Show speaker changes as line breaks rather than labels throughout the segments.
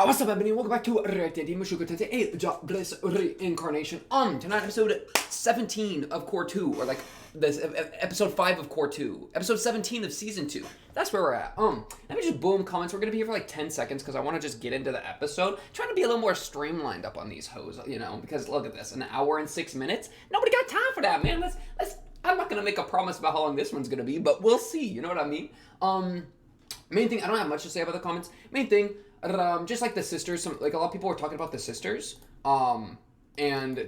What's up, everybody? Welcome back to Mushoku Tensei, a jobless reincarnation. Tonight, episode 17 of Core 2, or like this episode 5 of Core 2, episode 17 of season 2. That's where we're at. Let me just boom comments. We're gonna be here for like 10 seconds because I want to just get into the episode. Trying to be a little more streamlined up on these hoes, you know, because look at this, an hour and 6 minutes. Nobody got time for that, man. Let's. I'm not gonna make a promise about how long this one's gonna be, but we'll see. You know what I mean? Main thing. I don't have much to say about the comments. Main thing. Just like the sisters, like a lot of people were talking about the sisters, and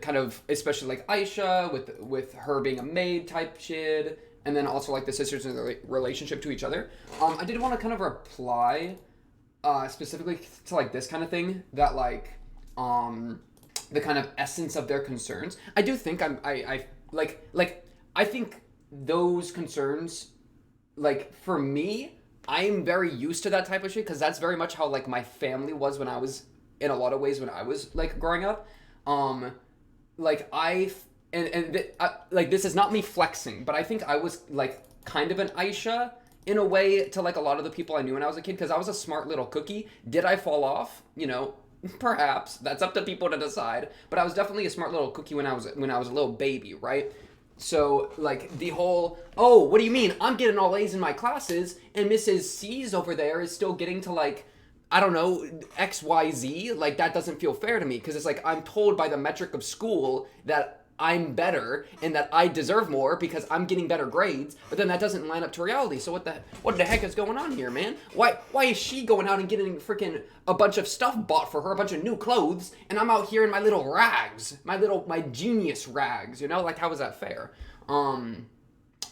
kind of especially like Aisha with her being a maid type shit, and then also like the sisters and their relationship to each other. I did want to kind of reply specifically to like this kind of thing, that like the kind of essence of their concerns. I do think I think those concerns, like for me, I'm very used to that type of shit because that's very much how like my family was when I was, in a lot of ways, when I was like growing up. Like like this is not me flexing, but I think I was like kind of an Aisha in a way to like a lot of the people I knew when I was a kid, because I was a smart little cookie. Did I fall off? You know, perhaps that's up to people to decide. But I was definitely a smart little cookie when I was a little baby, right? So, like, the whole, oh, what do you mean? I'm getting all A's in my classes, and Mrs. C's over there is still getting to, like, I don't know, XYZ? Like, that doesn't feel fair to me, because it's like, I'm told by the metric of school that I'm better, and that I deserve more because I'm getting better grades, but then that doesn't line up to reality. So what the heck is going on here, man? Why is she going out and getting freaking a bunch of stuff bought for her, a bunch of new clothes, and I'm out here in my little rags, my genius rags, you know? Like, how is that fair?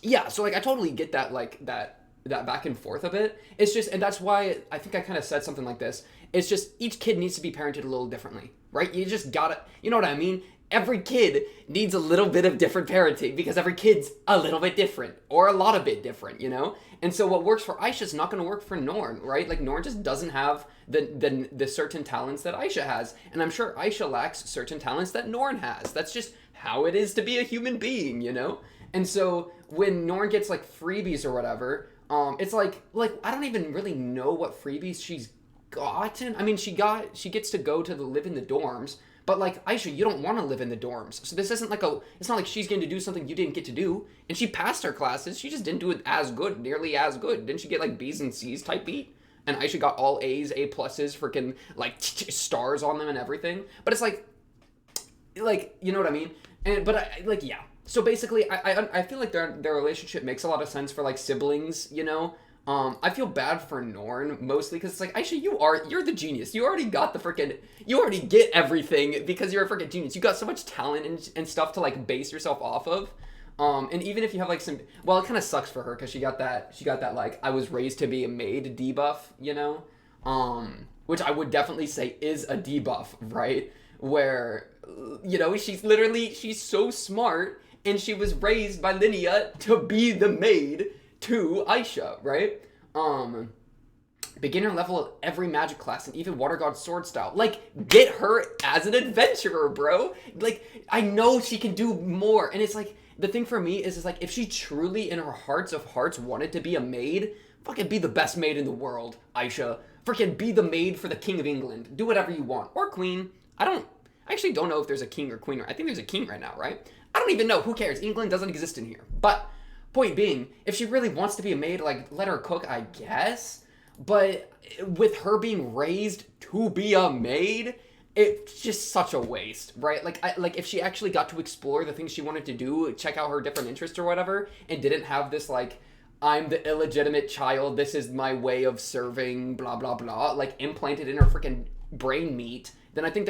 Yeah, so like I totally get that, like that back and forth of it. It's just, and that's why I think I kind of said something like this. It's just each kid needs to be parented a little differently, right? You just gotta, you know what I mean? Every kid needs a little bit of different parenting because every kid's a little bit different, or a lot of bit different, you know? And so what works for Aisha is not going to work for Norn, right? Like Norn just doesn't have the certain talents that Aisha has. And I'm sure Aisha lacks certain talents that Norn has. That's just how it is to be a human being, you know? And so when Norn gets like freebies or whatever, it's like I don't even really know what freebies she's gotten. I mean, she gets to go to live in the dorms. But like, Aisha, you don't want to live in the dorms. So this isn't like it's not like she's going to do something you didn't get to do. And she passed her classes. She just didn't do it as good, nearly as good. Didn't she get like B's and C's type beat? And Aisha got all A's, A pluses, freaking like stars on them and everything. But it's like, you know what I mean? Yeah. So basically, I feel like their relationship makes a lot of sense for like siblings, you know? I feel bad for Norn mostly because it's like, Aisha, you're the genius. You already got you already get everything because you're a freaking genius. You got so much talent and stuff to like base yourself off of. And even if you have like it kind of sucks for her because she got that like, I was raised to be a maid debuff, you know? Which I would definitely say is a debuff, right? Where, you know, she's so smart and she was raised by Linnea to be the maid to Aisha, right? Beginner level of every magic class and even Water God sword style. Like, get her as an adventurer, bro. Like, I know she can do more. And it's like, the thing for me is like, if she truly in her hearts of hearts wanted to be a maid, fucking be the best maid in the world, Aisha. Freaking be the maid for the King of England. Do whatever you want. Or queen. I actually don't know if there's a king or queen. I think there's a king right now, right? I don't even know. Who cares? England doesn't exist in here. But point being, if she really wants to be a maid, like, let her cook, I guess. But with her being raised to be a maid, it's just such a waste, right? Like if she actually got to explore the things she wanted to do, check out her different interests or whatever, and didn't have this, like, I'm the illegitimate child, this is my way of serving, blah, blah, blah, like, implanted in her freaking brain meat, then I think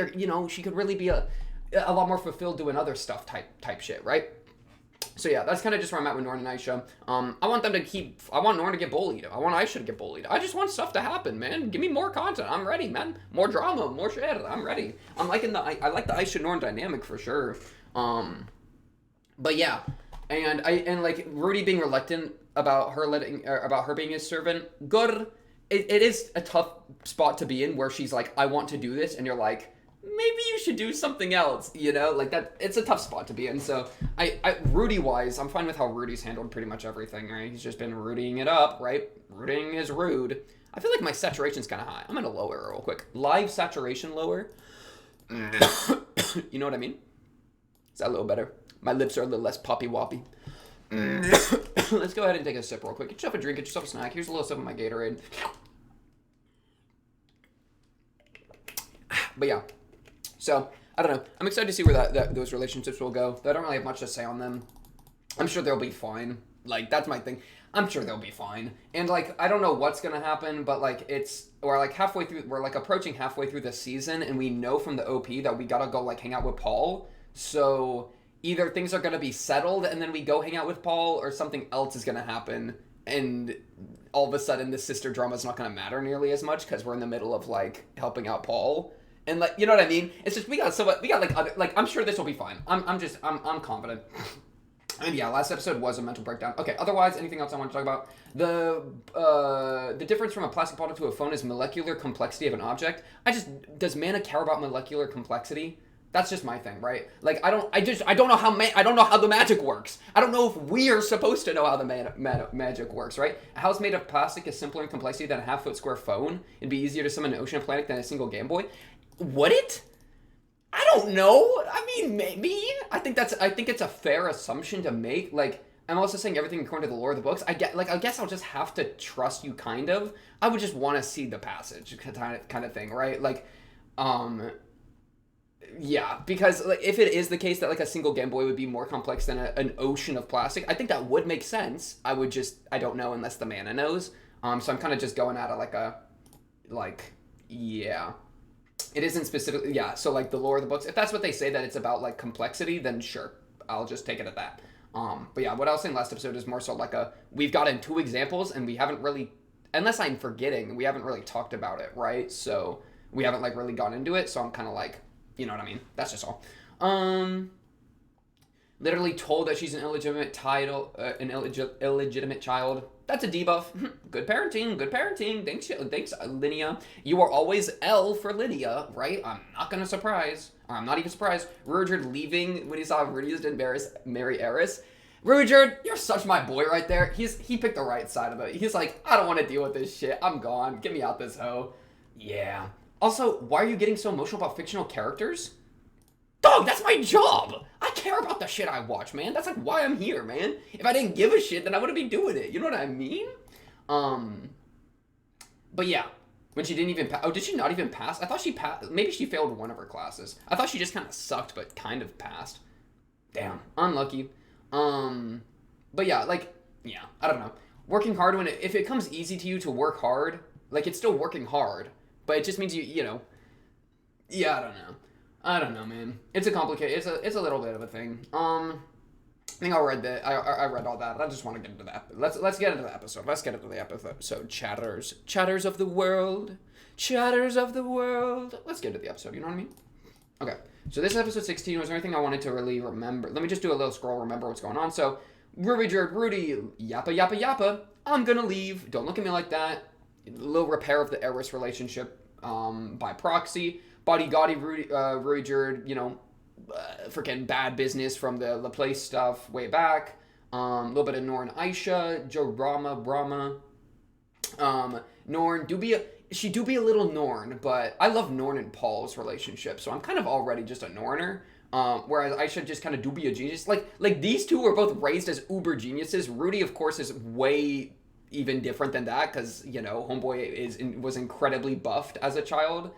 she could really be a lot more fulfilled doing other stuff type shit, right? So yeah, that's kind of just where I'm at with Norn and Aisha. I want Norn to get bullied. I want Aisha to get bullied. I just want stuff to happen, man. Give me more content. I'm ready, man. More drama, more shit. I'm ready. I like the Aisha Norn dynamic for sure. But yeah, and like Rudy being reluctant about her being his servant. Good. It is a tough spot to be in where she's like, I want to do this, and you're like, maybe you should do something else, you know? Like, that, it's a tough spot to be in. So, Rudy-wise, I'm fine with how Rudy's handled pretty much everything, right? He's just been rooting it up, right? Rooting is rude. I feel like my saturation's kind of high. I'm gonna lower it real quick. Live saturation lower. You know what I mean? Is that a little better? My lips are a little less poppy woppy. Let's go ahead and take a sip real quick. Get yourself a drink, get yourself a snack. Here's a little sip of my Gatorade. But yeah, so I don't know. I'm excited to see where those relationships will go. I don't really have much to say on them. I'm sure they'll be fine. Like, that's my thing. I'm sure they'll be fine. And, like, I don't know what's gonna happen, but, like, we're, like, approaching halfway through the season, and we know from the OP that we gotta go, like, hang out with Paul. So, either things are gonna be settled, and then we go hang out with Paul, or something else is gonna happen, and all of a sudden the sister drama's not gonna matter nearly as much, because we're in the middle of, like, helping out Paul. And, like, you know what I mean? It's just, we got, like, other, like, I'm sure this will be fine. I'm confident. And yeah, last episode was a mental breakdown. Okay, otherwise, anything else I want to talk about? The difference from a plastic bottle to a phone is molecular complexity of an object. Does Mana care about molecular complexity? That's just my thing, right? Like, I don't know how the magic works. I don't know if we are supposed to know how the magic works, right? A house made of plastic is simpler in complexity than a half-foot square phone. It'd be easier to summon an ocean planet than a single Game Boy. Would it? I don't know. I mean, maybe. I think it's a fair assumption to make. Like, I'm also saying everything according to the lore of the books. I guess I'll just have to trust you, kind of. I would just want to see the passage, kind of thing, right? Like, yeah, because like if it is the case that like a single Game Boy would be more complex than an ocean of plastic, I think that would make sense. I don't know unless the Mana knows. So I'm kind of just going out of yeah. It isn't specifically, yeah, so, like, the lore of the books, if that's what they say, that it's about, like, complexity, then sure, I'll just take it at that. But yeah, what I was saying last episode is more so like we've gotten 2 examples, and we haven't really, unless I'm forgetting, we haven't really talked about it, right? So, we haven't, like, really gone into it, so I'm kind of like, you know what I mean? That's just all. Literally told that she's an illegitimate illegitimate child. That's a debuff. Good parenting. Thanks, Linnea. You are always L for Lydia, right? I'm not even surprised. Ruijerd leaving when he saw Rudius didn't marry Eris. Ruijerd, you're such my boy right there. He picked the right side of it. He's like, I don't want to deal with this shit. I'm gone. Get me out this hoe. Yeah. Also, why are you getting so emotional about fictional characters? Dog, that's my job. I care about the shit I watch, man. That's like why I'm here, man. If I didn't give a shit, then I wouldn't be doing it. You know what I mean? But yeah, when she didn't even pass. Oh, did she not even pass? I thought she passed. Maybe she failed one of her classes. I thought she just kind of sucked, but kind of passed. Damn, unlucky. But yeah, I don't know. Working hard if it comes easy to you to work hard, like it's still working hard, but it just means you know. Yeah, I don't know, man. It's a complicated. It's a little bit of a thing. I think I read that. I read all that. I just want to get into that. Let's get into the episode. Chatters of the world. Let's get into the episode. You know what I mean? Okay. So this is episode 16. Was there anything I wanted to really remember? Let me just do a little scroll. Remember what's going on. So Rudy, yappa. I'm gonna leave. Don't look at me like that. A little repair of the Eris relationship by proxy. Body Gotti, Ruijerd, you know, freaking bad business from the Laplace stuff way back. A little bit of Norn Aisha, Joe Brahma. Norn, she do be a little Norn, but I love Norn and Paul's relationship, so I'm kind of already just a Norner. Whereas Aisha just kind of do be a genius. Like these two were both raised as uber geniuses. Rudy, of course, is way even different than that, because, you know, Homeboy was incredibly buffed as a child.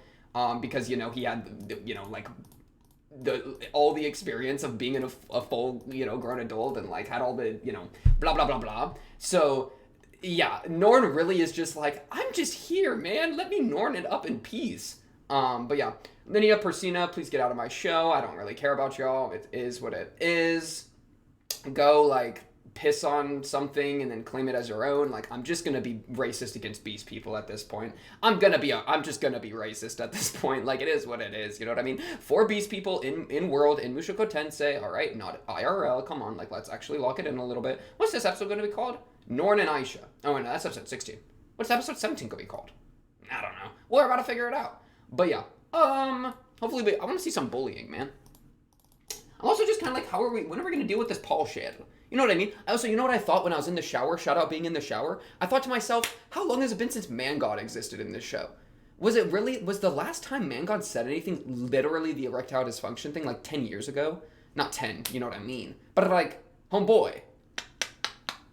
Because, you know, he had, you know, like, all the experience of being a full, you know, grown adult and, like, had all the, you know, blah, blah, blah, blah. So, yeah, Norn really is just like, I'm just here, man. Let me Norn it up in peace. But, yeah. Linnea, Persina, please get out of my show. I don't really care about y'all. It is what it is. Go, like, piss on something and then claim it as your own. Like, I'm just gonna be racist against beast people at this point. I'm just gonna be racist at this point. Like, it is what it is, you know what I mean? For beast people in world, in Mushoku Tensei, alright, not IRL, come on, like, let's actually lock it in a little bit. What's this episode gonna be called? Norn and Aisha. Oh, no, that's episode 16. What's episode 17 gonna be called? I don't know. We're about to figure it out. But yeah, hopefully, I wanna see some bullying, man. I'm also just kind of like, when are we gonna deal with this Paul shit? You know what I mean? Also, you know what I thought when I was in the shower? Shout out being in the shower. I thought to myself, how long has it been since Man God existed in this show? Was the last time Man God said anything literally the erectile dysfunction thing like 10 years ago? Not 10, you know what I mean. But like, homeboy,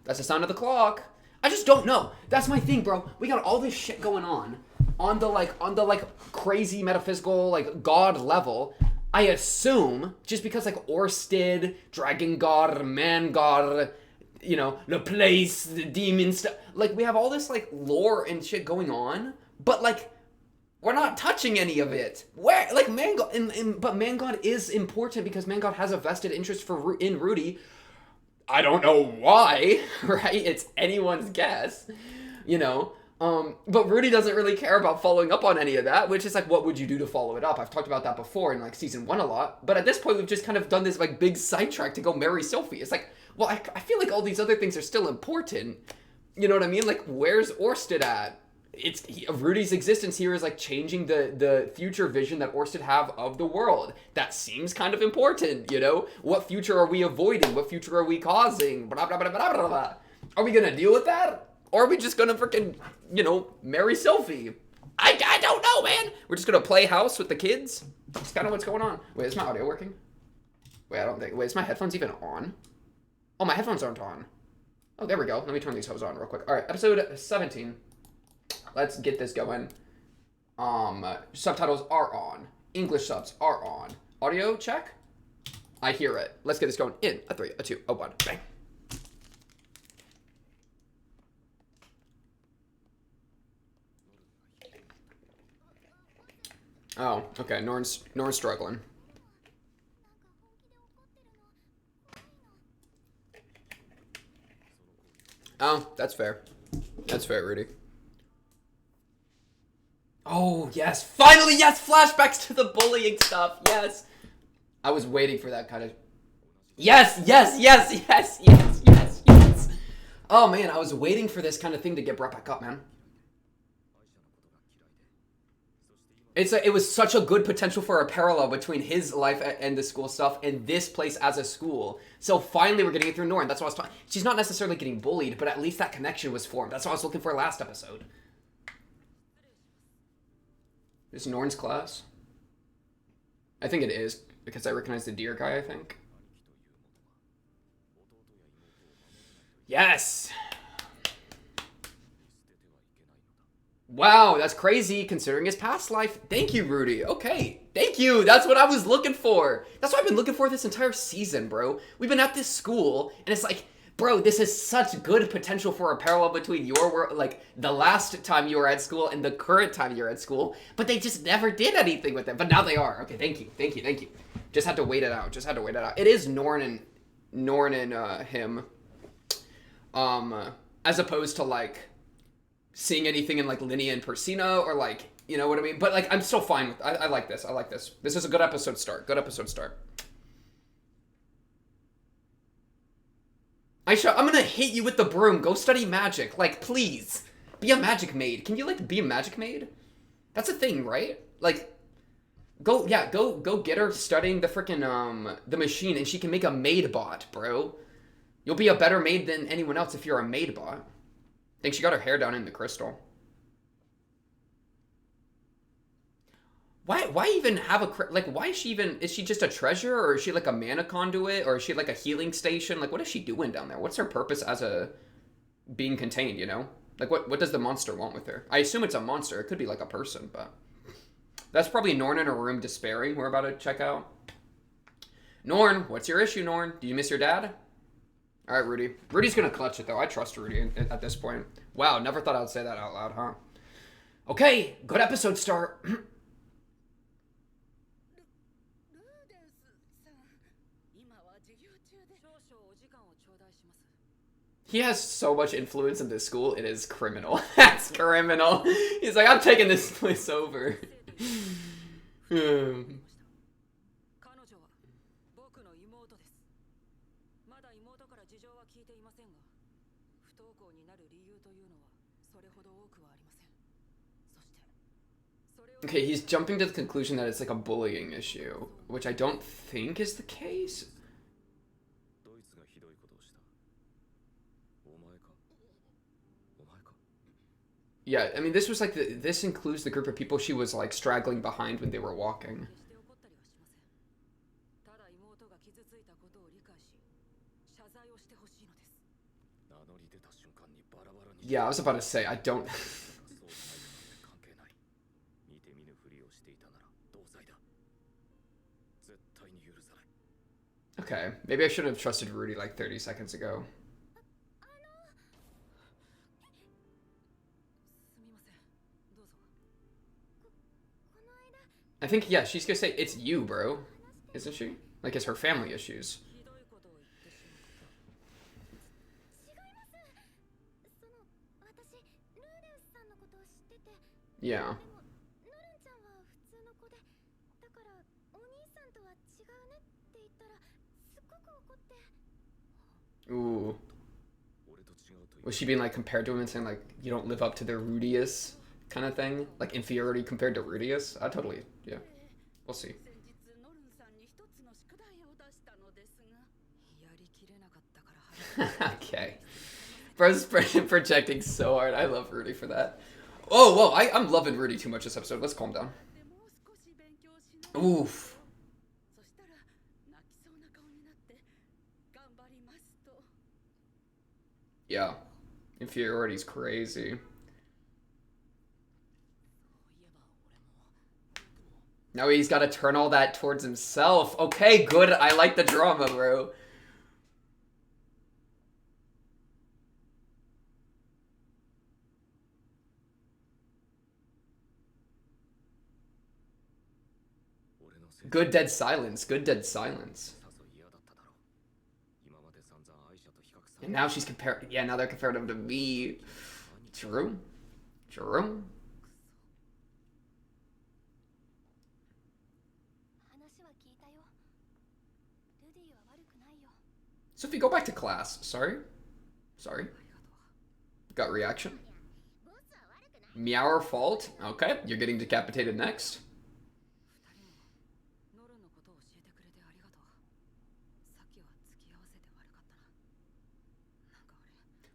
that's the sound of the clock. I just don't know. That's my thing, bro. We got all this shit going on the crazy metaphysical, like, God level. I assume, just because, like, Orsted, Dragon God, Man God, you know, the place, the demon stuff, like, we have all this, like, lore and shit going on, but, like, we're not touching any of it. Where, like, Man God, but Man God is important because Man God has a vested interest in Rudy. I don't know why, right? It's anyone's guess, you know? But Rudy doesn't really care about following up on any of that, which is like, what would you do to follow it up? I've talked about that before in like season 1 a lot, but at this point we've just kind of done this like big sidetrack to go marry Sophie. It's like, well, I feel like all these other things are still important. You know what I mean? Like, where's Orsted at? Rudy's existence here is like changing the future vision that Orsted have of the world. That seems kind of important, you know? What future are we avoiding? What future are we causing? Blah, blah, blah, blah, blah, blah. Are we gonna deal with that? Or are we just gonna freaking, you know, marry Sophie? I don't know, man. We're just gonna play house with the kids? That's kind of what's going on. Wait, is my audio working? Wait, I don't think. Wait, is my headphones even on? Oh, my headphones aren't on. Oh, there we go. Let me turn these hose on real quick. All right, episode 17. Let's get this going. Subtitles are on. English subs are on. Audio check. I hear it. Let's get this going in a 3, a 2, a 1. Bang. Oh, okay. Norn's struggling. Oh, that's fair. That's fair, Rudy. Oh, yes. Finally, yes! Flashbacks to the bullying stuff. Yes. I was waiting for that kind of... Yes, yes, yes, yes, yes, yes, yes. Oh, man, I was waiting for this kind of thing to get brought back up, man. It was such a good potential for a parallel between his life and the school stuff and this place as a school. So finally we're getting it through Norn. That's what I was talking. She's not necessarily getting bullied, but at least that connection was formed. That's what I was looking for last episode. Is Norn's class? I think it is, because I recognize the deer guy, I think. Yes! Wow, that's crazy, considering his past life. Thank you, Rudy. Okay, thank you. That's what I was looking for. That's what I've been looking for this entire season, bro. We've been at this school, and it's like, bro, this is such good potential for a parallel between your world, like, the last time you were at school and the current time you're at school, but they just never did anything with it. But now they are. Okay, thank you, thank you, thank you. Just had to wait it out. Just had to wait it out. It is Norn and him, as opposed to, like, seeing anything in, like, Linnea and Persina, or, like, you know what I mean? But, like, I'm still fine with... I like this. I like this. This is a good episode start. Good episode start. Aisha, I'm gonna hit you with the broom. Go study magic. Like, please. Be a magic maid. Can you, like, be a magic maid? That's a thing, right? Like, go get her studying the frickin', the machine, and she can make a maid bot, bro. You'll be a better maid than anyone else if you're a maid bot. I think she got her hair down in the crystal. Why even have a... Like, why is she even... Is she just a treasure? Or is she, like, a mana conduit? Or is she, like, a healing station? Like, what is she doing down there? What's her purpose as a... being contained, you know? Like, what does the monster want with her? I assume it's a monster. It could be, like, a person, but... That's probably Norn in her room despairing. We're about to check out. Norn, what's your issue, Norn? Do you miss your dad? All right, Rudy. Rudy's gonna clutch it, though. I trust Rudy at this point. Wow, never thought I would say that out loud, huh? Okay, good episode start. He has so much influence in this school, it is criminal. That's criminal. He's like, I'm taking this place over. Okay, he's jumping to the conclusion that it's like a bullying issue, which I don't think is the case. Yeah, I mean, this was like this includes the group of people she was like straggling behind when they were walking. Yeah, I was about to say, I don't. Okay, maybe I should have trusted Rudy like 30 seconds ago. I think, yeah, she's gonna say, it's you, bro. Isn't she? Like, it's her family issues. Yeah. Ooh. Was she being like compared to him and saying like you don't live up to their Rudius kind of thing? Like inferiority compared to Rudius? I totally, yeah. We'll see. Okay. Bro's projecting so hard. I love Rudy for that. Oh, whoa. I'm loving Rudy too much this episode. Let's calm down. Oof. Yeah. Inferiority's crazy. Now he's got to turn all that towards himself. Okay, good. I like the drama, bro. Good dead silence. Good dead silence. And now she's comparing. Yeah, now they're comparing him to me. True. True. Sophie, go back to class. Sorry. Sorry. Got reaction. Meower fault. Okay, you're getting decapitated next.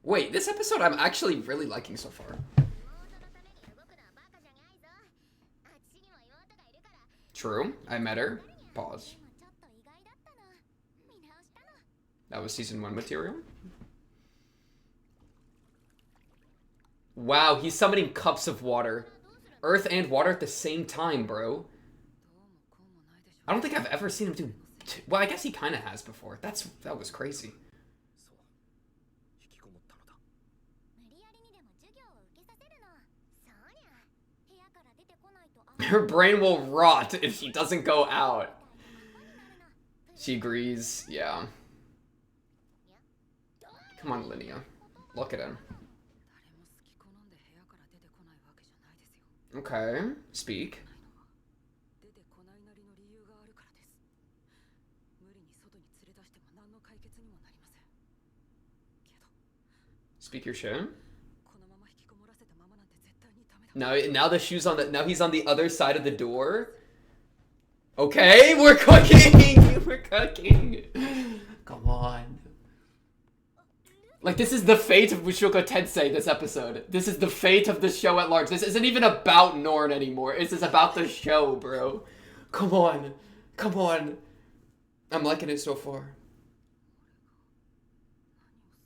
Wait, this episode I'm actually really liking so far. True. I met her. Pause. That was season 1 material. Wow, he's summoning cups of water. Earth and water at the same time, bro. I don't think I've ever seen him do... Well, I guess he kind of has before. That was crazy. Her brain will rot if she doesn't go out. She agrees, yeah. Come on, Linnea. Look at him. Okay, speak. Speak your shit. Now the shoe's on the... Now he's on the other side of the door. Okay, we're cooking! We're cooking! Come on. Like, this is the fate of Mushoku Tensei, this episode. This is the fate of the show at large. This isn't even about Norn anymore. This is about the show, bro. Come on. Come on. I'm liking it so far.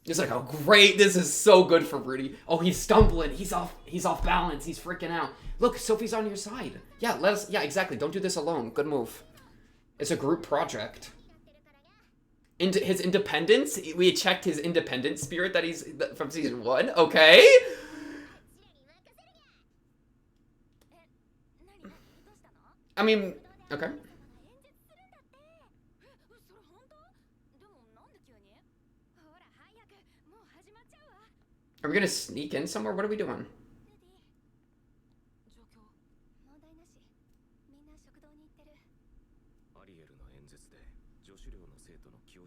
It's like, oh great, this is so good for Rudy. Oh, he's stumbling. He's off balance. He's freaking out. Look, Sophie's on your side. Yeah, yeah, exactly. Don't do this alone. Good move. It's a group project. Into his independence? We checked his independent spirit that he's from season 1. Okay. I mean, okay. Are we gonna sneak in somewhere? What are we doing?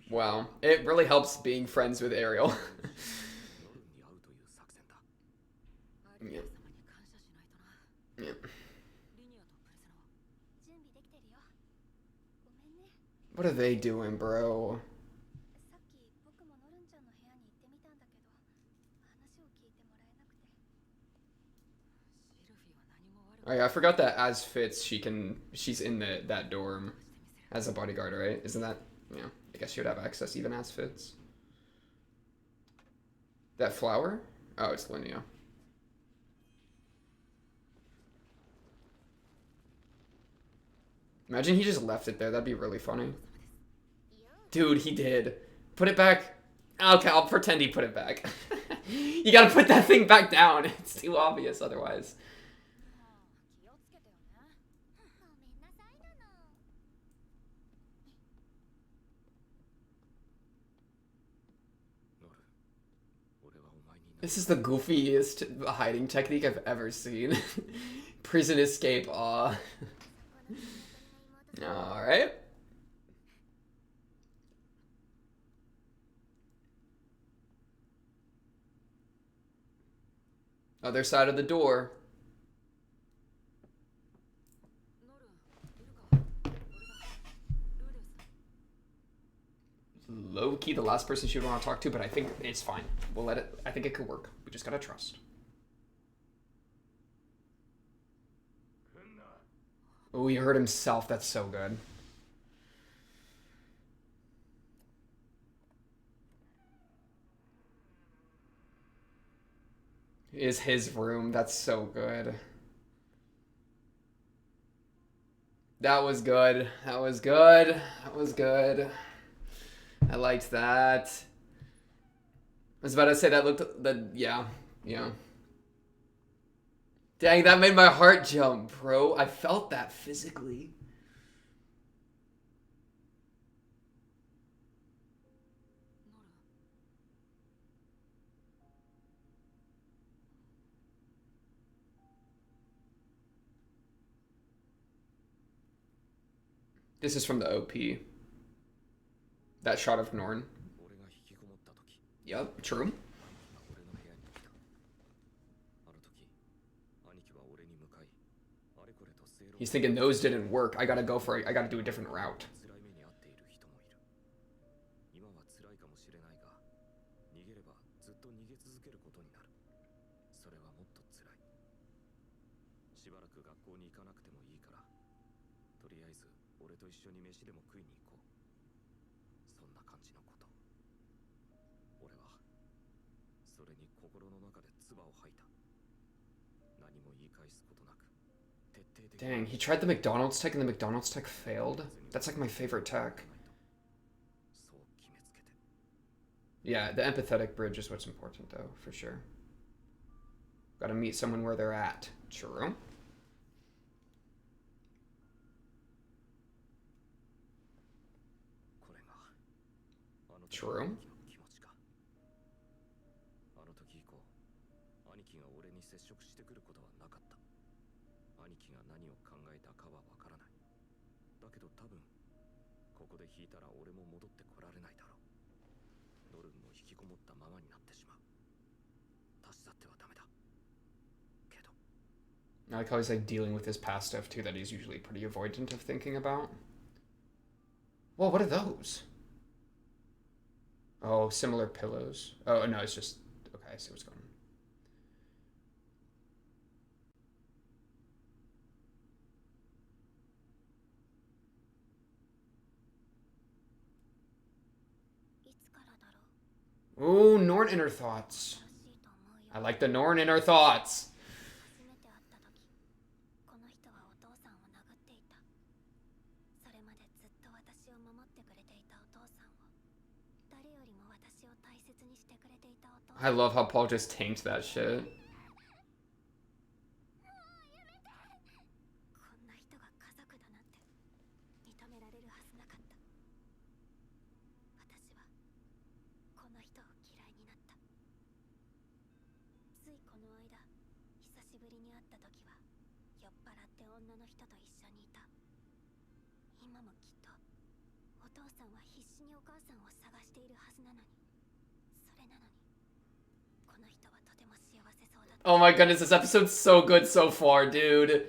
Wow, it really helps being friends with Ariel. Yeah. Yeah. What are they doing, bro? Oh yeah, I forgot that as Fitz, she's in that dorm as a bodyguard, right? Isn't that, yeah, I guess she would have access even as Fitz. That flower? Oh, it's Linnea. Imagine he just left it there. That'd be really funny. Dude, he did. Put it back. Okay, I'll pretend he put it back. You gotta put that thing back down. It's too obvious otherwise. This is the goofiest hiding technique I've ever seen. Prison escape, aw. Alright. Other side of the door. Low-key the last person she would want to talk to, but I think it's fine. We'll let it, I think it could work. We just gotta trust. Oh, he hurt himself. That's so good. Is his room. That's so good. That was good. That was good. That was good. I liked that. I was about to say that looked, yeah. Dang, that made my heart jump, bro. I felt that physically. This is from the OP. That shot of Norn. Yep, true. He's thinking those didn't work. I gotta go for it. I gotta do a different route. Dang, he tried the McDonald's tech and the McDonald's tech failed. That's like my favorite tech. Yeah, the empathetic bridge is what's important though, for sure. Gotta meet someone where they're at. True. True. I like how he's like dealing with his past stuff too that he's usually pretty avoidant of thinking about. Whoa, what are those? Oh, similar pillows. Oh, no, it's just... Okay, I see what's going on. Ooh, Norn inner thoughts. I like the Norn inner thoughts. I love how Paul just tanked that shit. Oh my goodness, this episode's so good so far, dude.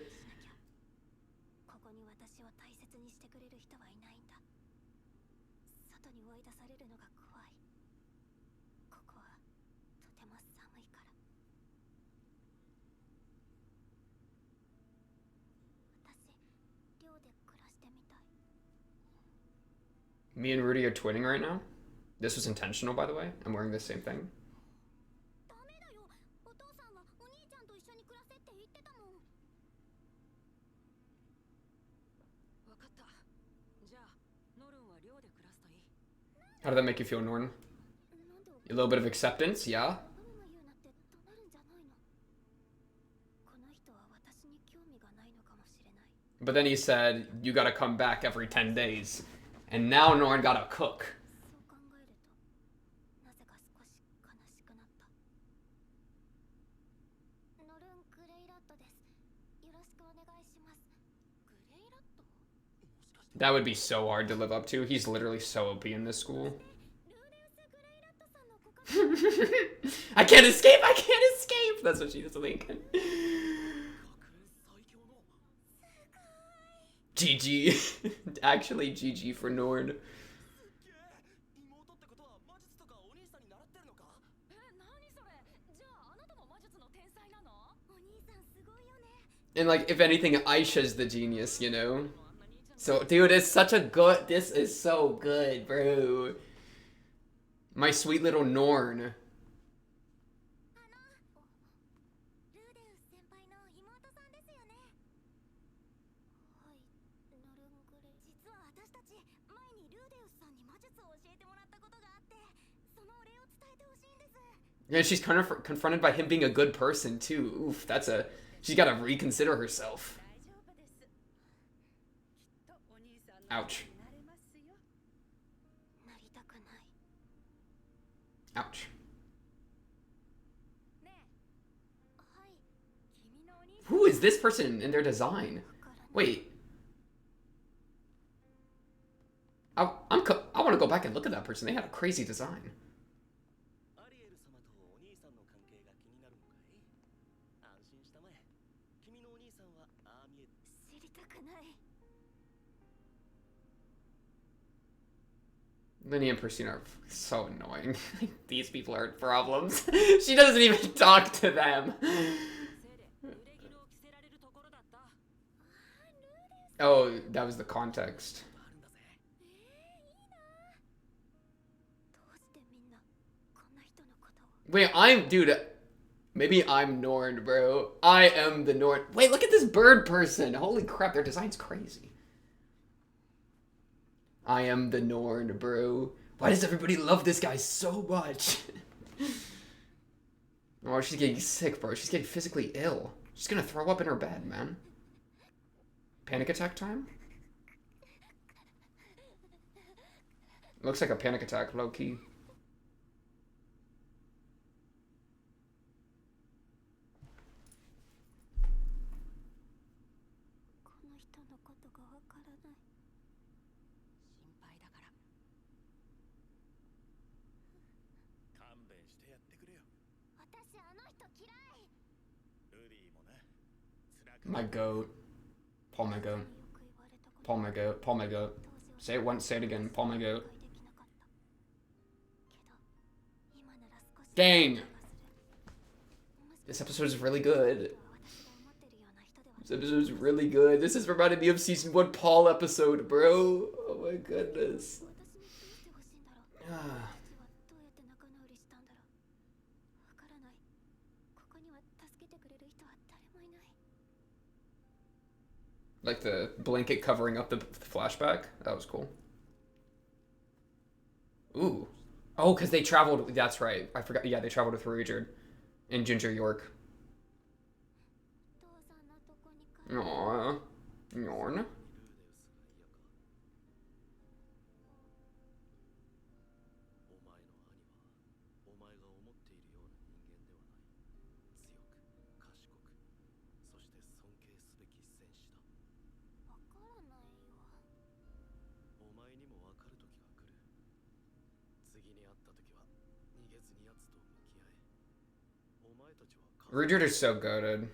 Me and Rudy are twinning right now. This was intentional, by the way. I'm wearing the same thing. How did that make you feel, Norn? A little bit of acceptance, yeah? But then he said, you gotta come back every 10 days. And now Norn gotta cook. That would be so hard to live up to. He's literally so OP in this school. I can't escape! I can't escape! That's what she was thinking. GG. Actually, GG for Nord. And like, if anything, Aisha's the genius, you know? So, dude, it's such a good... This is so good, bro. My sweet little Norn. Yeah, she's kind of confronted by him being a good person, too. Oof, that's a... She's got to reconsider herself. Ouch. Ouch. Who is this person in their design? Wait. I want to go back and look at that person. They had a crazy design. Linny and Persina are so annoying. These people are problems. She doesn't even talk to them. Oh, that was the context. Wait, dude, maybe I'm Norn, bro. I am the Norn. Wait, look at this bird person. Holy crap, their design's crazy. I am the Norn, bro. Why does everybody love this guy so much? Oh, she's getting sick, bro. She's getting physically ill. She's gonna throw up in her bed, man. Panic attack time? Looks like a panic attack, low-key. My goat. Paul my goat. Paul my goat. Paul my goat. Say it once, say it again. Paul my goat. Dang! This episode is really good. This episode is really good. This is reminding me of season 1 Paul episode, bro. Oh my goodness. Like the blanket covering up the flashback. That was cool. Ooh. Oh, because they traveled. That's right. I forgot. Yeah, they traveled with Richard and Ginger York. Aww. Norn. Richard is so goated.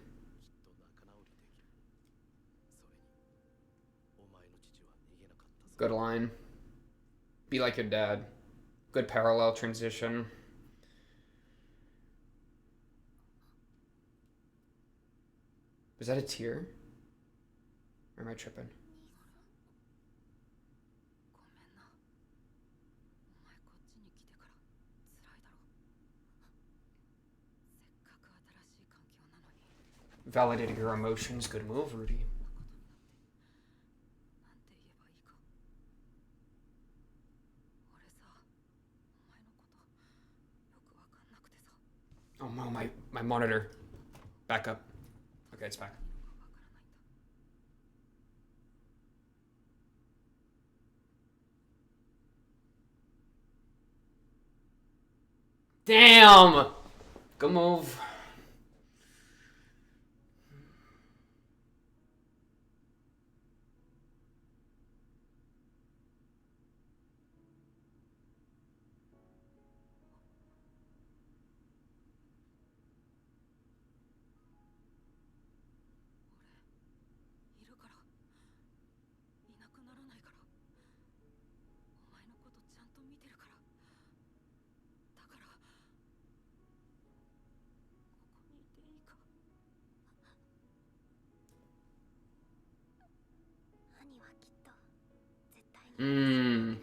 Good line. Be like your dad. Good parallel transition. Was that a tear? Or am I tripping? Validating her emotions. Good move, Rudy. Oh no, my monitor. Back up. Okay, it's back. Damn! Good move. Mmm.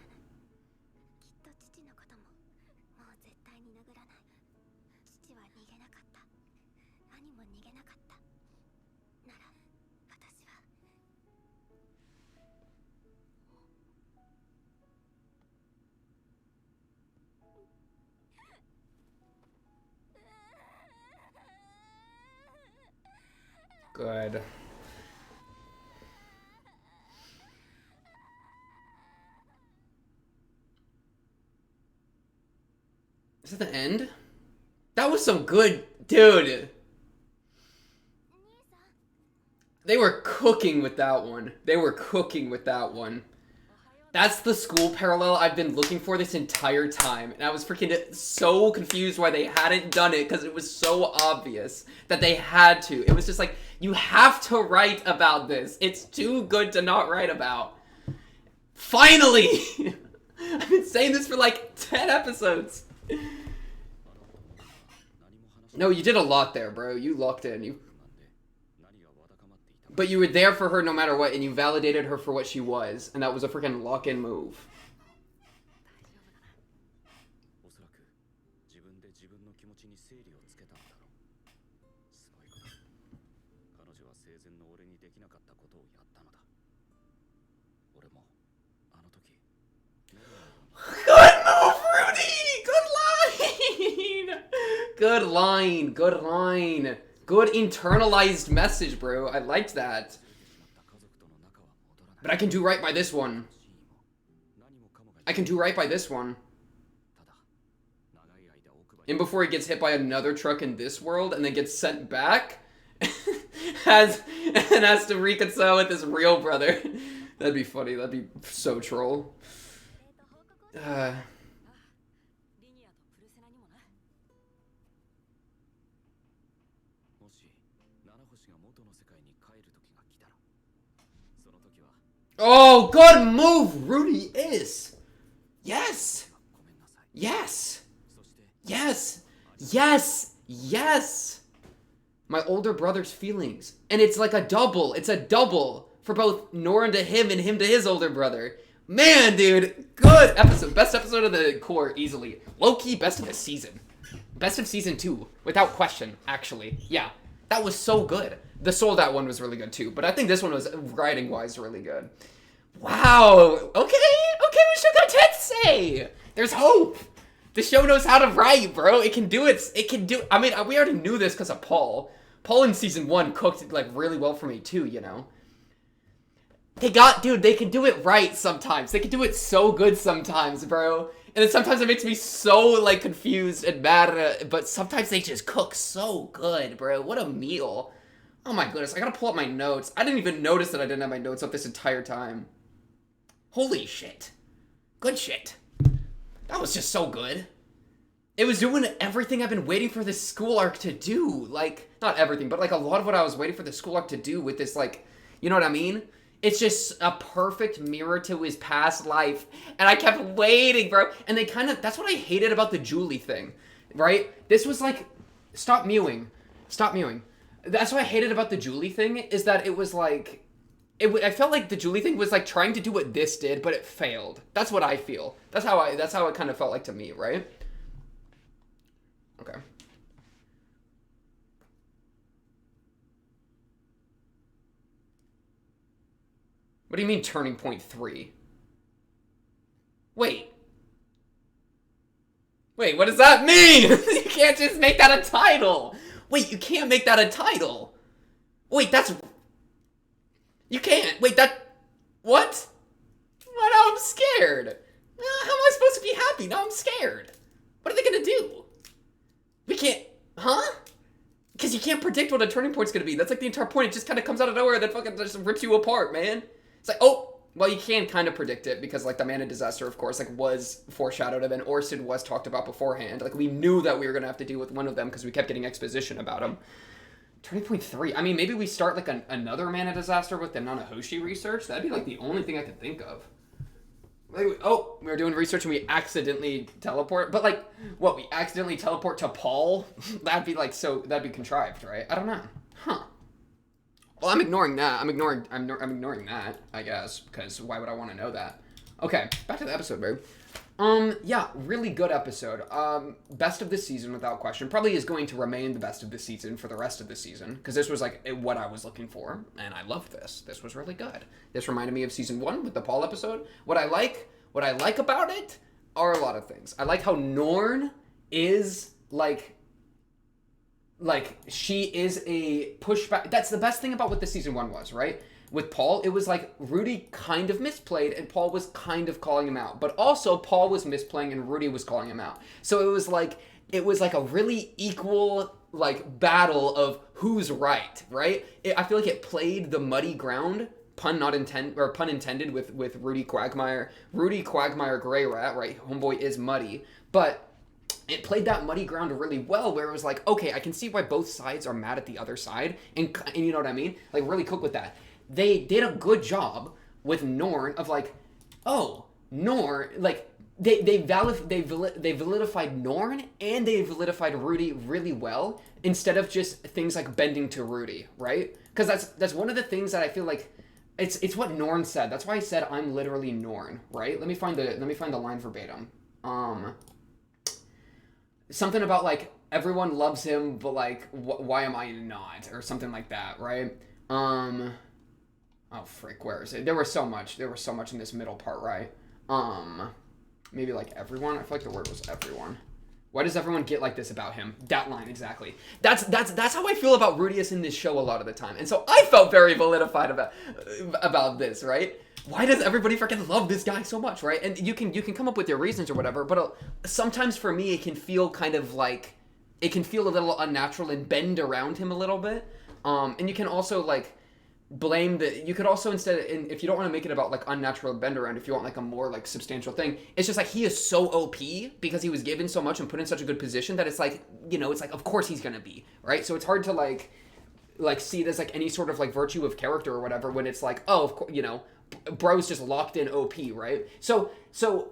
Good. Is that the end? That was some good... Dude. They were cooking with that one. They were cooking with that one. That's the school parallel I've been looking for this entire time. And I was freaking so confused why they hadn't done it because it was so obvious that they had to. It was just like, you have to write about this. It's too good to not write about. Finally! I've been saying this for like 10 episodes. No, you did a lot there, bro. You locked in. But you were there for her no matter what, and you validated her for what she was. And that was a freaking lock-in move. Good move, Rudy! Good line! Good line, good line. Good internalized message, bro. I liked that. But I can do right by this one. I can do right by this one. And before he gets hit by another truck in this world and then gets sent back, has to reconcile with his real brother. That'd be funny. That'd be so troll. Oh, good move, Rudy is. Yes. Yes. Yes. Yes. Yes. My older brother's feelings. And it's like a double. It's a double for both Norin to him and him to his older brother. Man, dude. Good episode. Best episode of the core, easily. Low-key, best of the season. Best of season 2. Without question, actually. Yeah. That was so good. The Sold Out one was really good too, but I think this one was, writing-wise, really good. Wow! Okay! Okay, Mushoku Tensei! There's hope! The show knows how to write, bro. It can do it. It can do... I mean, we already knew this because of Paul. Paul in season 1 cooked, like, really well for me too, you know? Dude, they can do it right sometimes. They can do it so good sometimes, bro. And then sometimes it makes me so, like, confused and mad, but sometimes they just cook so good, bro. What a meal. Oh my goodness, I gotta pull up my notes. I didn't even notice that I didn't have my notes up this entire time. Holy shit. Good shit. That was just so good. It was doing everything I've been waiting for this school arc to do. Like, not everything, but like a lot of what I was waiting for the school arc to do with this, like, you know what I mean? It's just a perfect mirror to his past life. And I kept waiting, bro. And they kind of, that's what I hated about the Julie thing, right? This was like, stop mewing. Stop mewing. That's what I hated about the Julie thing, is that it was like, I felt like the Julie thing was like trying to do what this did, but it failed. That's what I feel. That's how it kind of felt like to me, right? Okay. What do you mean turning point 3? Wait, what does that mean? You can't just make that a title. Wait, you can't make that a title. Wait, you can't. Wait, what? Well, now I'm scared. How am I supposed to be happy? Now I'm scared. What are they gonna do? We can't, huh? Because you can't predict what a turning point's gonna be. That's like the entire point. It just kind of comes out of nowhere and then fucking just rips you apart, man. It's like, oh, well, you can kind of predict it because, like, the Mana Disaster, of course, like, was foreshadowed and Orsted was talked about beforehand. Like, we knew that we were gonna have to deal with one of them because we kept getting exposition about him. Turning point 3. I mean, maybe we start, like, another Mana Disaster with the Nanahoshi research. That'd be, like, the only thing I could think of. Like, oh, we were doing research and we accidentally teleport. But, like, what, we accidentally teleport to Paul? That'd be, like, that'd be contrived, right? I don't know. Huh. Well, I'm ignoring that. I'm ignoring that, I guess, because why would I want to know that? Okay, back to the episode, babe. Yeah, really good episode. Best of this season, without question. Probably is going to remain the best of this season for the rest of the season, because this was, like, what I was looking for, and I loved this. This was really good. This reminded me of season 1 with the Paul episode. What I like about it are a lot of things. I like how Norn is, like, she is a pushback. That's the best thing about what the season 1 was, right? With Paul, it was like Rudy kind of misplayed and Paul was kind of calling him out. But also Paul was misplaying and Rudy was calling him out. So it was like a really equal, like, battle of who's right? I feel like it played the muddy ground, pun intended with Rudy Quagmire. Rudy Quagmire Grey Rat, right? Homeboy is muddy. But it played that muddy ground really well, where it was like, okay, I can see why both sides are mad at the other side, and you know what I mean? Like, really cook with that. They did a good job with Norn of, like, oh, Norn, like, they validified Norn and they validified Rudy really well, instead of just things like bending to Rudy, right? Because that's one of the things that I feel like it's what Norn said. That's why I said I'm literally Norn, right? Let me find the line verbatim. Something about, like, everyone loves him, but, like, why am I not? Or something like that, right? Oh, frick, where is it? There was so much in this middle part, right? Maybe, like, everyone? I feel like the word was everyone. Why does everyone get like this about him? That line, exactly. That's how I feel about Rudius in this show a lot of the time. And so I felt very validified about this, right? Why does everybody freaking love this guy so much, right? And you can come up with your reasons or whatever, but sometimes for me it can feel kind of like, it can feel a little unnatural and bend around him a little bit. And you can also, like, blame you could also, instead, if you don't want to make it about, like, unnatural bend around, if you want, like, a more, like, substantial thing, it's just like he is so OP because he was given so much and put in such a good position that it's like, you know, it's like, of course he's gonna be, right? So it's hard to, like see it as, like, any sort of, like, virtue of character or whatever when it's like, oh, of course, you know, bro's just locked in OP, right? So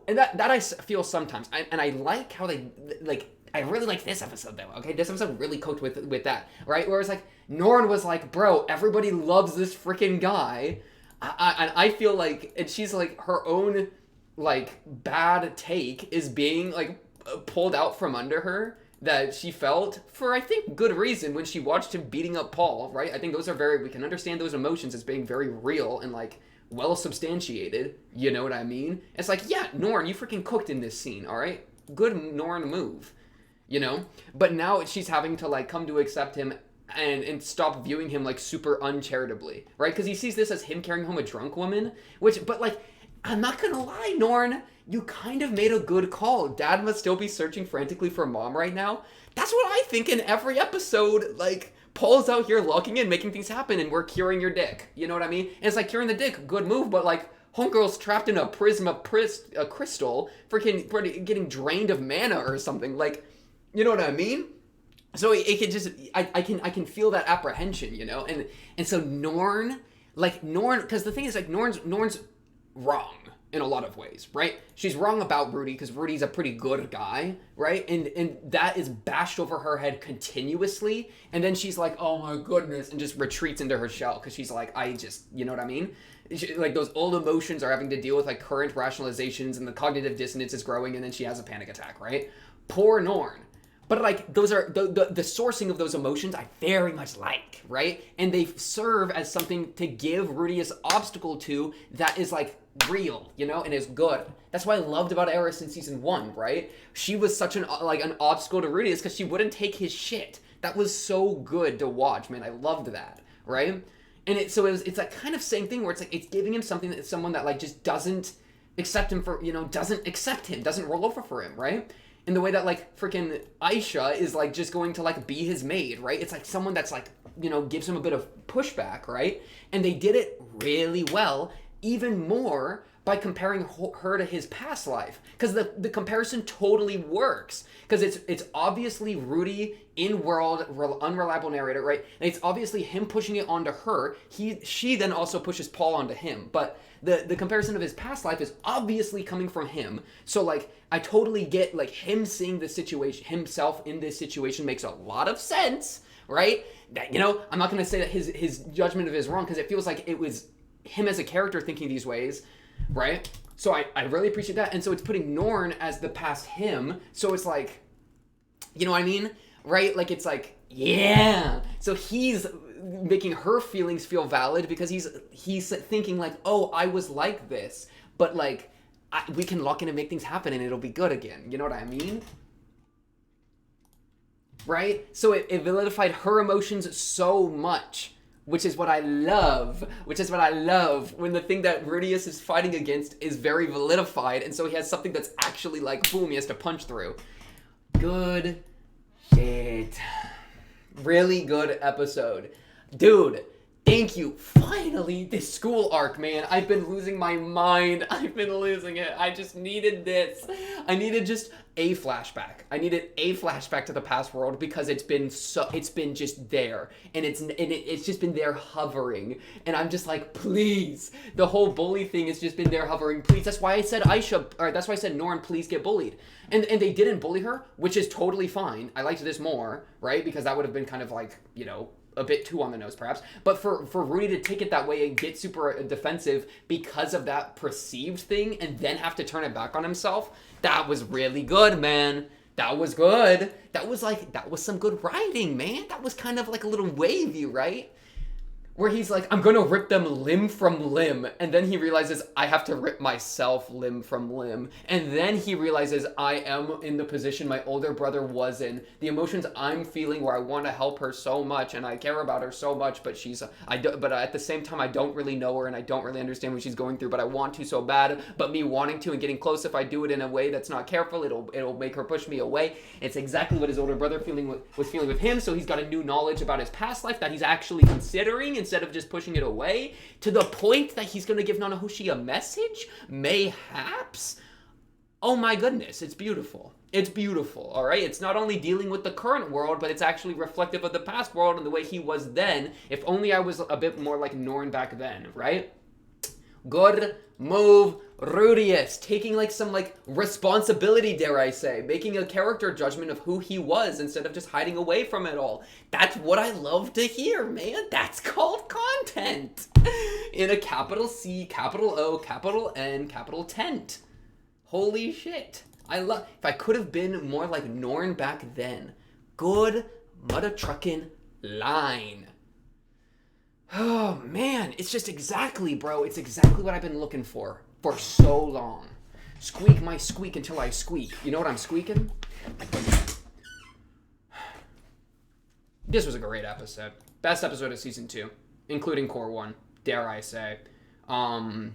and that I feel sometimes, and I like how they, like, I really like this episode though, okay? This episode really cooked with that, right? Where it's like, Norn was like, bro, everybody loves this freaking guy. And I feel like, and she's like, her own, like, bad take is being, like, pulled out from under her that she felt for, I think, good reason when she watched him beating up Paul, right? I think those are we can understand those emotions as being very real and, like, well substantiated, you know what I mean? It's like, yeah, Norn, you freaking cooked in this scene, all right? Good Norn move, you know? But now she's having to, like, come to accept him and stop viewing him, like, super uncharitably, right? Because he sees this as him carrying home a drunk woman, but, like, I'm not gonna lie, Norn, you kind of made a good call. Dad must still be searching frantically for Mom right now. That's what I think in every episode, like, Paul's out here locking in, making things happen, and we're curing your dick. You know what I mean? And it's like, curing the dick, good move, but, like, homegirl's trapped in a crystal, freaking getting drained of mana or something. Like, you know what I mean? So it can just, I can feel that apprehension, you know? And so Norn, because the thing is, like, Norn's wrong in a lot of ways, right? She's wrong about Rudy because Rudy's a pretty good guy, right? And that is bashed over her head continuously. And then she's like, oh my goodness, and just retreats into her shell because she's like, you know what I mean? Like, those old emotions are having to deal with, like, current rationalizations, and the cognitive dissonance is growing, and then she has a panic attack, right? Poor Norn. But like those are the sourcing of those emotions I very much like, right? And they serve as something to give Rudeus obstacle to that is like real, you know, and is good. That's what I loved about Eris in season 1, right? She was such an obstacle to Rudeus because she wouldn't take his shit. That was so good to watch, man. I loved that, right? And it's that kind of same thing where it's like it's giving him something that someone that like just doesn't accept him for, you know, doesn't accept him, doesn't roll over for him, right? In the way that like freaking Aisha is like just going to like be his maid, right? It's like someone that's like, you know, gives him a bit of pushback, right? And they did it really well, even more by comparing her to his past life, because the comparison totally works, because it's obviously Rudy in world unreliable narrator, right? And it's obviously him pushing it onto her. She then also pushes Paul onto him, but the comparison of his past life is obviously coming from him. So like I totally get like him seeing the situation, himself in this situation makes a lot of sense, right? That, you know, I'm not going to say that his judgment of it is wrong, because it feels like it was him as a character thinking these ways, right? So I really appreciate that. And so it's putting Norn as the past him, so it's like, you know what I mean, right? Like it's like, yeah, so he's making her feelings feel valid because he's thinking like, oh, I was like this, but like we can lock in and make things happen and it'll be good again, you know what I mean? Right? So it validified her emotions so much, which is what I love. When the thing that Rudeus is fighting against is very validified, and so he has something that's actually like, boom, he has to punch through. Good shit. Really good episode. Dude, thank you. Finally, this school arc, man. I've been losing my mind. I've been losing it. I just needed this. I needed just a flashback. I needed a flashback to the past world because it's been just there. And it's just been there hovering. And I'm just like, please. The whole bully thing has just been there hovering. Please. That's why I said that's why I said Norn, please get bullied. And they didn't bully her, which is totally fine. I liked this more, right? Because that would have been kind of like, you know, a bit too on the nose perhaps, but for Rudy to take it that way and get super defensive because of that perceived thing and then have to turn it back on himself, that was really good, man. That was good. That was some good writing, man. That was kind of like a little wavy, right? Where he's like, I'm gonna rip them limb from limb, and then he realizes I have to rip myself limb from limb, and then he realizes I am in the position my older brother was in, the emotions I'm feeling where I want to help her so much and I care about her so much, but but at the same time I don't really know her and I don't really understand what she's going through, but I want to so bad, but me wanting to and getting close, if I do it in a way that's not careful, it'll make her push me away. It's exactly what his older brother was feeling with him, so he's got a new knowledge about his past life that he's actually considering instead of just pushing it away, to the point that he's going to give Nanahoshi a message? Mayhaps? Oh my goodness, it's beautiful. It's beautiful, all right? It's not only dealing with the current world, but it's actually reflective of the past world and the way he was then. If only I was a bit more like Norn back then, right? Good move, Rudeus, taking like some like responsibility, dare I say, making a character judgment of who he was instead of just hiding away from it all. That's what I love to hear, man. That's called content in a capital C, capital O, capital N, capital tent. Holy shit. If I could have been more like Norn back then. Good mudda truckin' line. Oh, man, it's just exactly, bro. It's exactly what I've been looking for so long. Squeak my squeak until I squeak. You know what I'm squeaking? This was a great episode. Best episode of season 2, including core 1, dare I say. Low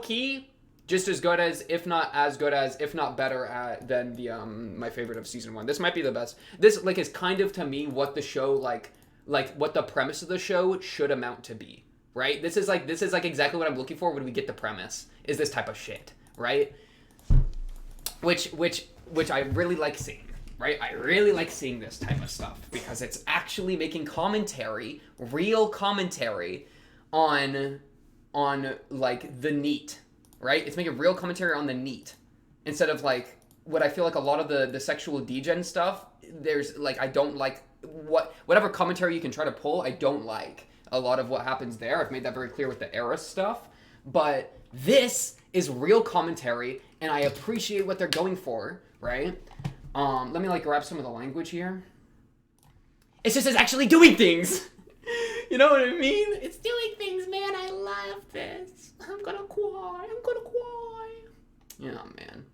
key, just as good as, if not better than the my favorite of season 1. This might be the best. This like is kind of to me what the show like what the premise of the show should amount to be, right? This is like exactly what I'm looking for when we get the premise, is this type of shit, right? Which I really like seeing, right? I really like seeing this type of stuff because it's actually making commentary, real commentary on like the NEET, right? It's making real commentary on the NEET instead of like what I feel like a lot of the sexual degen stuff. There's like, I don't like whatever commentary you can try to pull. I don't like a lot of what happens there. I've made that very clear with the Eris stuff, but this is real commentary and I appreciate what they're going for, right? Let me like grab some of the language here. It's just it's actually doing things. You know what I mean? It's doing things, man. I love this. I'm gonna cry. Yeah, man.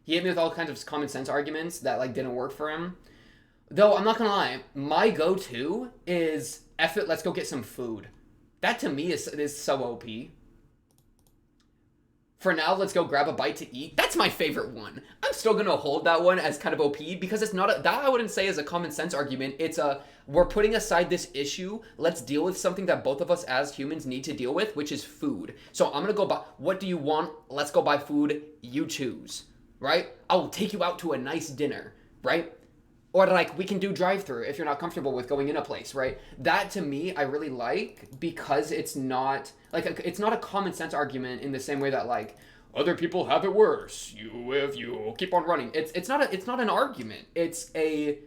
He hit me with all kinds of common sense arguments that like didn't work for him. Though I'm not gonna lie, my go-to is F it, let's go get some food. That to me is so OP. For now, let's go grab a bite to eat. That's my favorite one. I'm still gonna hold that one as kind of OP because it's not that I wouldn't say is a common sense argument. It's we're putting aside this issue. Let's deal with something that both of us as humans need to deal with, which is food. So I'm gonna go buy. What do you want? Let's go buy food. You choose, right? I'll take you out to a nice dinner, right? Or like we can do drive-through if you're not comfortable with going in a place, right? That to me I really like because it's not like it's not a common sense argument in the same way that like other people have it worse. If you keep on running, it's not an argument. It's a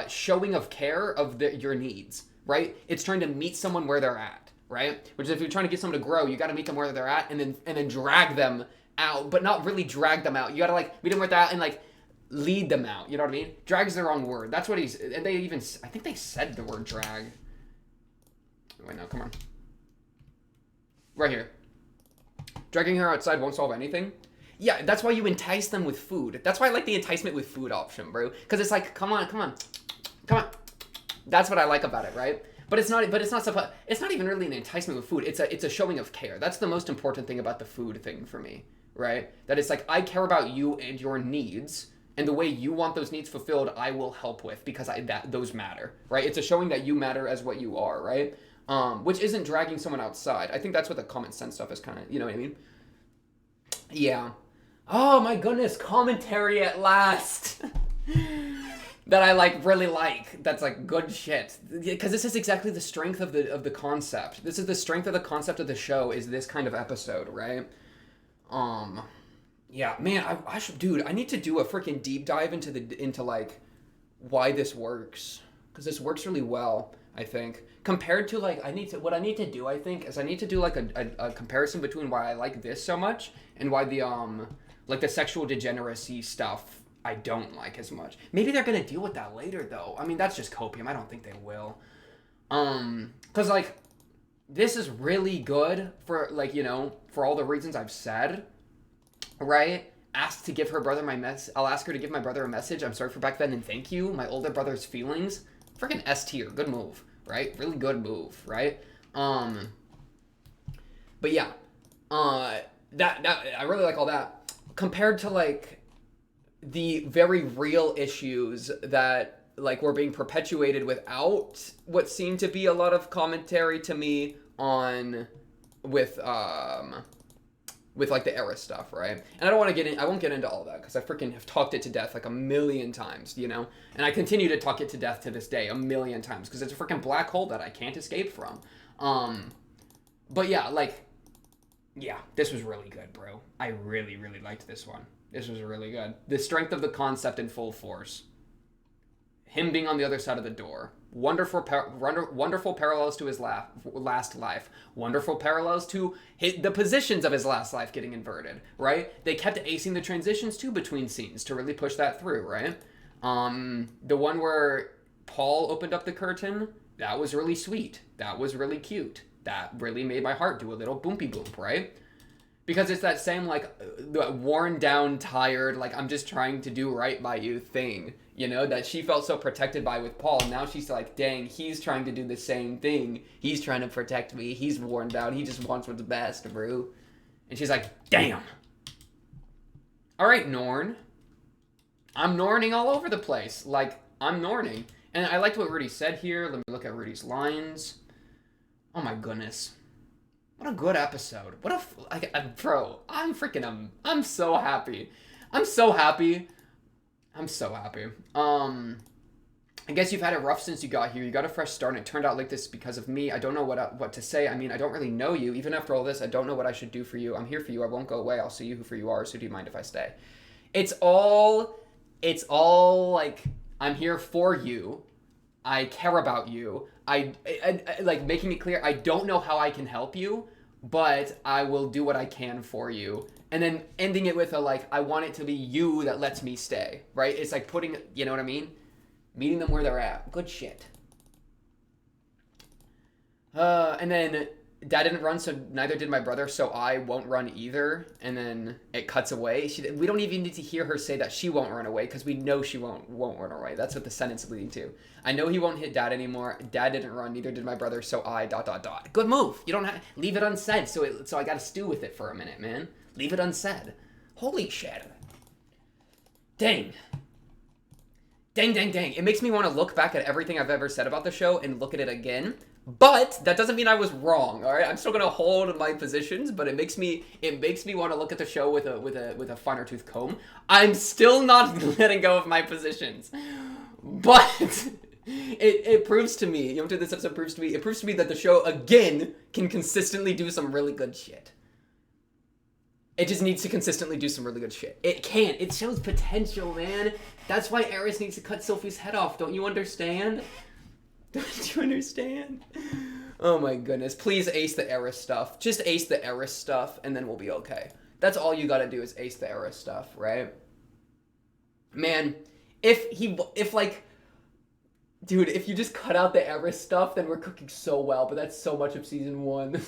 showing of care of your needs, right? It's trying to meet someone where they're at, right? Which is if you're trying to get someone to grow, you got to meet them where they're at and then drag them out, but not really drag them out. You got to like meet them where they're at and like lead them out, you know what I mean? Drag's the wrong word. That's what he's... And they even... I think they said the word drag. Wait, no, come on. Right here. Dragging her outside won't solve anything. Yeah, that's why you entice them with food. That's why I like the enticement with food option, bro. Because it's like, come on. That's what I like about it, right? But it's not even really an enticement with food. It's a showing of care. That's the most important thing about the food thing for me, right? That it's like, I care about you and your needs... And the way you want those needs fulfilled, I will help with because those matter, right? It's a showing that you matter as what you are, right? Which isn't dragging someone outside. I think that's what the common sense stuff is kind of, you know what I mean? Yeah. Oh my goodness, commentary at last. That I really like. That's like good shit. Because this is exactly the strength of the concept. This is the strength of the concept of the show is this kind of episode, right? Yeah, man, I should, dude. I need to do a freaking deep dive into like why this works because this works really well. I think compared to like what I need to do. I think is I need to do like a comparison between why I like this so much and why the like the sexual degeneracy stuff I don't like as much. Maybe they're gonna deal with that later though. I mean that's just copium. I don't think they will. Because like this is really good for like for all the reasons I've said. Right? Asked to give her brother I'll ask her to give my brother a message. I'm sorry for back then and thank you. My older brother's feelings. Freaking S tier. Good move. Right? Really good move. Right? But yeah. That I really like all that. Compared to like the very real issues that like were being perpetuated without what seemed to be a lot of commentary to me on with like the era stuff, right? And I don't want to I won't get into all that because I freaking have talked it to death like a million times, and I continue to talk it to death to this day a million times because it's a freaking black hole that I can't escape from. But yeah, this was really good, bro. I really, really liked this one. This was really good. The strength of the concept in full force. Him being on the other side of the door. Wonderful parallels to his last life. Wonderful parallels to the positions of his last life getting inverted, right? They kept acing the transitions too between scenes to really push that through, right? The one where Paul opened up the curtain, that was really sweet. That was really cute. That really made my heart do a little boompy boomp, right? Because it's that same, worn down, tired, I'm just trying to do right by you thing, that she felt so protected by with Paul. Now she's like, dang, he's trying to do the same thing. He's trying to protect me. He's worn down. He just wants what's best, bro. And she's like, damn. All right, Norn. I'm Norning all over the place. I'm Norning. And I liked what Rudy said here. Let me look at Rudy's lines. Oh, my goodness. What a good episode. Bro, I'm so happy. I'm so happy. I guess you've had it rough since you got here. You got a fresh start and it turned out like this because of me. I don't know what to say. I mean, I don't really know you. Even after all this, I don't know what I should do for you. I'm here for you. I won't go away. I'll see you for you are. So do you mind if I stay? It's all I'm here for you. I care about you. I making it clear, I don't know how I can help you, but I will do what I can for you. And then ending it with a, like, I want it to be you that lets me stay, right? It's like putting, you know what I mean? Meeting them where they're at. Good shit. And then Dad didn't run, so neither did my brother, so I won't run either. And then it cuts away. We don't even need to hear her say that she won't run away, because we know she won't run away. That's what the sentence is leading to. I know he won't hit Dad anymore. Dad didn't run, neither did my brother, so I ... Good move. You don't have leave it unsaid. So I got to stew with it for a minute, man. Leave it unsaid. Holy shit. Dang. Dang. It makes me want to look back at everything I've ever said about the show and look at it again. But that doesn't mean I was wrong, all right? I'm still gonna hold my positions, but it makes me want to look at the show with a finer tooth comb. I'm still not letting go of my positions, but it proves to me. You know what this episode proves to me? It proves to me that the show again can consistently do some really good shit. It just needs to consistently do some really good shit. It can. It shows potential, man. That's why Eris needs to cut Sophie's head off. Don't you understand? Don't you understand? Oh my goodness. Please ace the Eris stuff. Just ace the Eris stuff, and then we'll be okay. That's all you gotta do is ace the Eris stuff, right? Man, if you just cut out the Eris stuff, then we're cooking so well, but that's so much of season 1.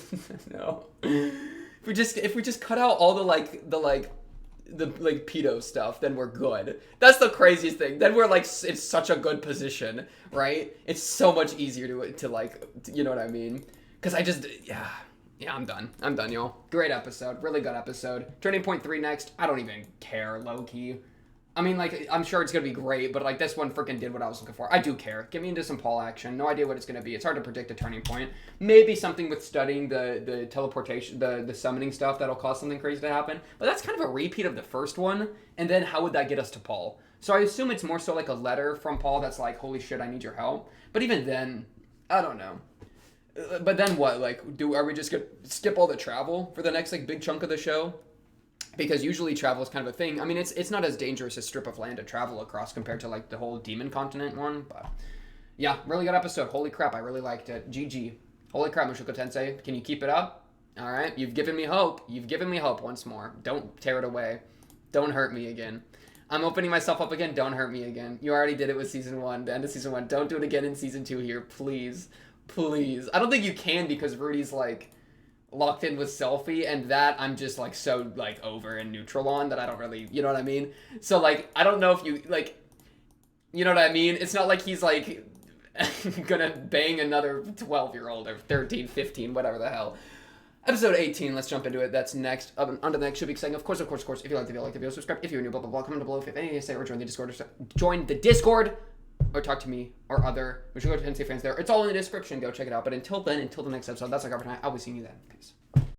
No. If we just cut out all the pedo stuff, then we're good. That's the craziest thing. Then we're like, it's such a good position, right? It's so much easier to you know what I mean? Because I'm done, y'all. Great episode, really good episode. Turning Point 3 next. I don't even care, low key. I mean, like, I'm sure it's gonna be great, but like this one freaking did what I was looking for. I do care. Get me into some Paul action. No idea what it's gonna be. It's hard to predict a turning point. Maybe something with studying the teleportation, the summoning stuff that'll cause something crazy to happen. But that's kind of a repeat of the first one. And then how would that get us to Paul? So I assume it's more so like a letter from Paul that's like, holy shit, I need your help. But even then, I don't know. But then what? Like, are we just gonna skip all the travel for the next like big chunk of the show? Because usually travel is kind of a thing. I mean, it's not as dangerous a strip of land to travel across compared to, like, the whole Demon Continent one. But, yeah, really good episode. Holy crap, I really liked it. GG. Holy crap, Mushoku Tensei. Can you keep it up? All right, you've given me hope. You've given me hope once more. Don't tear it away. Don't hurt me again. I'm opening myself up again. Don't hurt me again. You already did it with Season 1, the end of Season 1. Don't do it again in Season 2 here, please. Please. I don't think you can because Rudy's, like, locked in with Selfie, and that I'm just like so like over and neutral on that I don't really, you know what I mean? So like I don't know if you like, you know what I mean? It's not like he's like gonna bang another 12-year-old or 13, 15, whatever the hell. Episode 18, let's jump into it. That's next. On to the next should be saying, of course, if you like the video, subscribe. If you're new, blah, blah, blah, comment below if you have anything to say or join the Discord, or talk to me or other Mushoku Tensei fans there. It's all in the description. Go check it out. But until then, until the next episode, that's like our time. I'll be seeing you then. Peace.